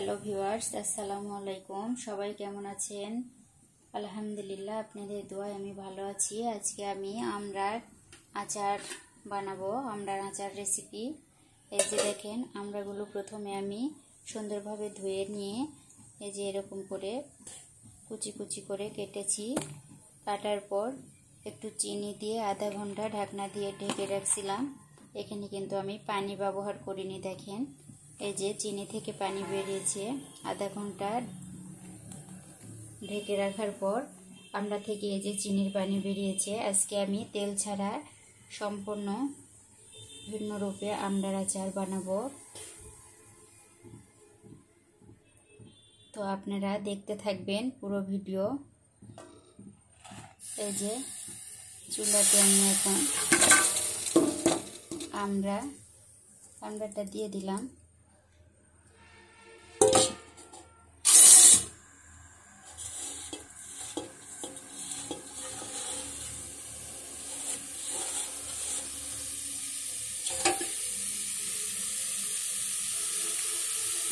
Hello viewers, আসসালামু আলাইকুম। সবাই কেমন আছেন? আলহামদুলিল্লাহ, আপনাদের দোয়ায় আমি ভালো আছি। আজকে আমি আমড়ার আচার বানাবো, আমড়ার আচার রেসিপি। এই যে দেখেন, আমড়াগুলো প্রথমে আমি সুন্দরভাবে ধুয়ে নিয়ে এই যে এরকম করে কুচি কুচি করে কেটেছি। কাটার পর একটু চিনি দিয়ে আধা ঘন্টা ঢাকনা দিয়ে ঢেকে রাখছিলাম। এখানে কিন্তু আমি পানি ব্যবহার করিনি। দেখেন, এই যে চিনি থেকে পানি বেরিয়েছে। আধা ঘন্টা ঢেকে রাখার পর আমড়া থেকে এই যে চিনির পানি বেরিয়েছে। আজকে আমি তেল ছাড়া সম্পূর্ণ ভিন্ন রূপে আমড়ার আচার বানাবো। তো আপনারা দেখতে থাকবেন পুরো ভিডিও। এই যে চুলাতে আমি এখন আমড়াটা দিয়ে দিলাম।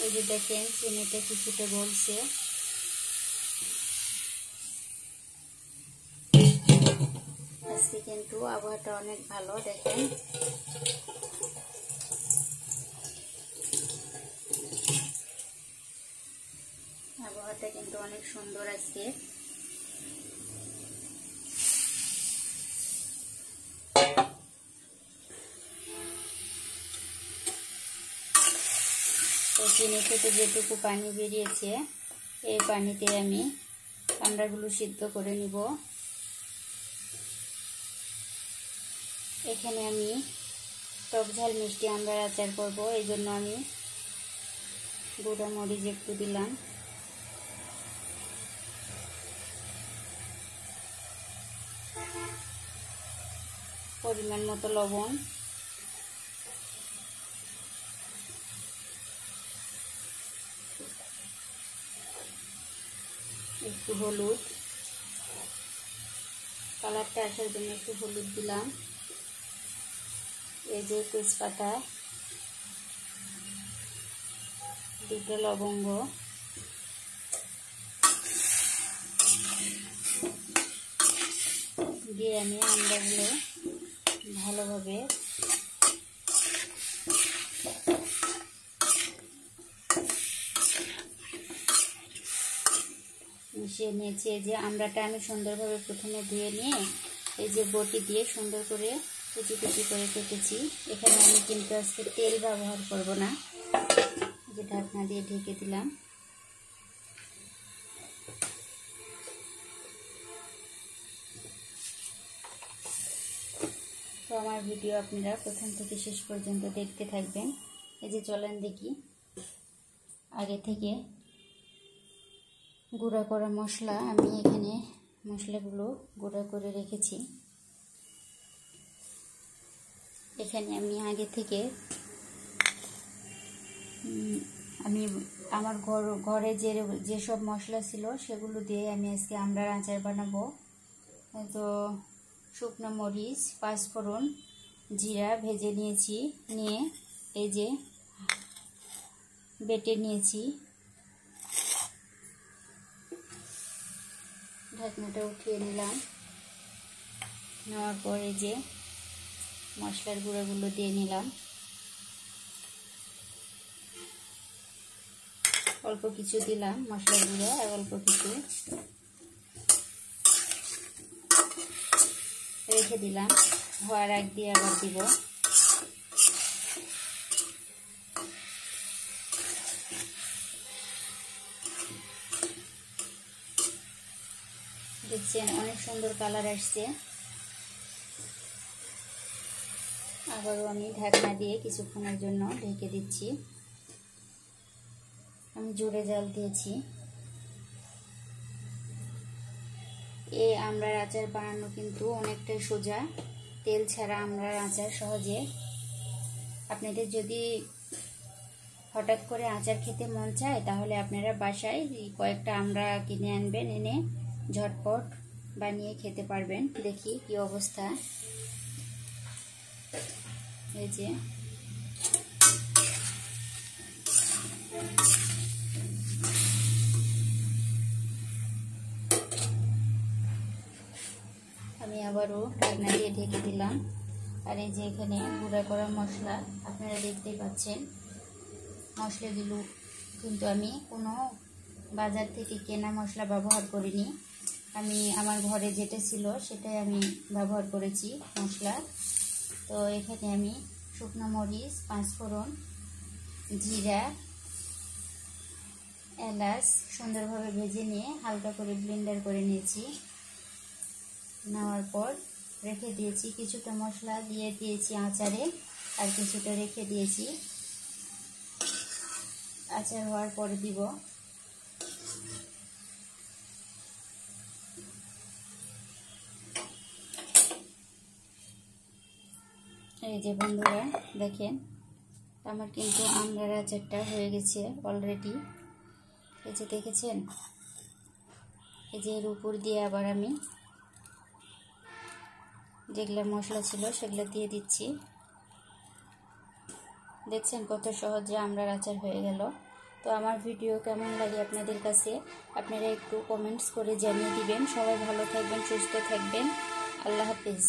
এই যে দেখেন, চিনিটা কিছুটা গলছে। আজকে কিন্তু আবহাওয়াটা অনেক ভালো। দেখেন, আবহাওয়াটা কিন্তু অনেক সুন্দর আজকে। চিনি থেকে যেটুকু পানি বেরিয়েছে, এই পানিতে আমি আমড়াগুলো সিদ্ধ করে নিব। এখানে আমি টক ঝাল মিষ্টি আমড়ার আচার করব, এই জন্য আমি গুঁড়া মরিচ একটু দিলাম। পরিমাণ মতো লবণ, একটু হলুদ, কালারটা আসার জন্য একটু হলুদ দিলাম। এই যে তেজপাতা, দুটো লবঙ্গ, দিয়ে আমি আমড়াগুলো ভালোভাবে মিশিয়ে নিয়েছি। এই যে আমড়াটা আমি সুন্দরভাবে প্রথমে ধুয়ে নিয়ে এই যে বটি দিয়ে সুন্দর করে কুচি কুচি করে কেটেছি। এখানে আমি কিন্তু আজকে তেল ব্যবহার করব না। যে ঢাকনা দিয়ে ঢেকে দিলাম। তো আমার ভিডিও আপনারা প্রথম থেকে শেষ পর্যন্ত দেখতে থাকবেন। এই যে চলেন দেখি, আগে থেকে গুঁড়া করা মশলা আমি এখানে মশলাগুলো গুঁড়া করে রেখেছি। এখানে আমি আগে থেকে আমার ঘরে যেসব মশলা ছিল সেগুলো দিয়ে আমি আজকে আমড়ার আচার বানাবো। তো শুকনো মরিচ, পাঁচফোড়ন, জিরা ভেজে নিয়েছি, নিয়ে এই যে বেটে নিয়েছি। ঢাকনাটা উঠিয়ে নিলাম। নেওয়ার পর এই যে মশলার গুঁড়োগুলো দিয়ে নিলাম। অল্প কিছু দিলাম মশলার গুঁড়ো, আর অল্প কিছু রেখে দিলাম। হওয়ার আগ দিয়ে আবার দিব। দেখছেন, অনেক সুন্দর কালার আসছে। আবারও আমি ঢাকনা দিয়ে কিছুক্ষণের জন্য ঢেকে দিচ্ছি। আমি জোরে জাল দিয়েছি। এই আমড়ার আচার বানানো কিন্তু অনেকটাই সোজা। তেল ছাড়া আমড়ার আচার সহজে। আপনাদের যদি হঠাৎ করে আচার খেতে মন চায়, তাহলে আপনারা বাসায় কয়েকটা আমড়া কিনে আনবেন, এনে ঝটপট বানিয়ে খেতে পারবেন। দেখি কি অবস্থা। এই যে আবারও ঢাকনা দিয়ে ঢেকে দিলাম। আর এই যে এখানে গুঁড়া করা মশলা আপনারা দেখতেই পাচ্ছেন। মশলাগুলো কিন্তু আমি কোনো বাজার থেকে কেনা মশলা ব্যবহার করিনি, আমি আমার ঘরে যেটা ছিল সেটাই আমি ব্যবহার করেছি মশলা। তো এখানে আমি শুকনো মরিচ, পাঁচফোড়ন, জিরা, এলাচ সুন্দরভাবে ভেজে নিয়ে হালকা করে ব্লেন্ডার করে নিয়েছি। নেওয়ার পর রেখে দিয়েছি, কিছুটা মশলা দিয়ে দিয়েছি আচারে, আর কিছুটা রেখে দিয়েছি। আচার হওয়ার পরে দিব। এই যে বন্ধুরা দেখেন, আমার কিন্তু আমড়ার আচারটা হয়ে গেছে অলরেডি। এই যে দেখেছেন, এই যে এর উপর দিয়ে আবার আমি যেগুলো মশলা ছিল সেগুলো দিয়ে দিচ্ছি। দেখছেন কত সহজে আমড়ার আচার হয়ে গেল। তো আমার ভিডিও কেমন লাগে আপনাদের কাছে আপনারা একটু কমেন্টস করে জানিয়ে দিবেন। সবাই ভালো থাকবেন, সুস্থ থাকবেন। আল্লাহ হাফেজ।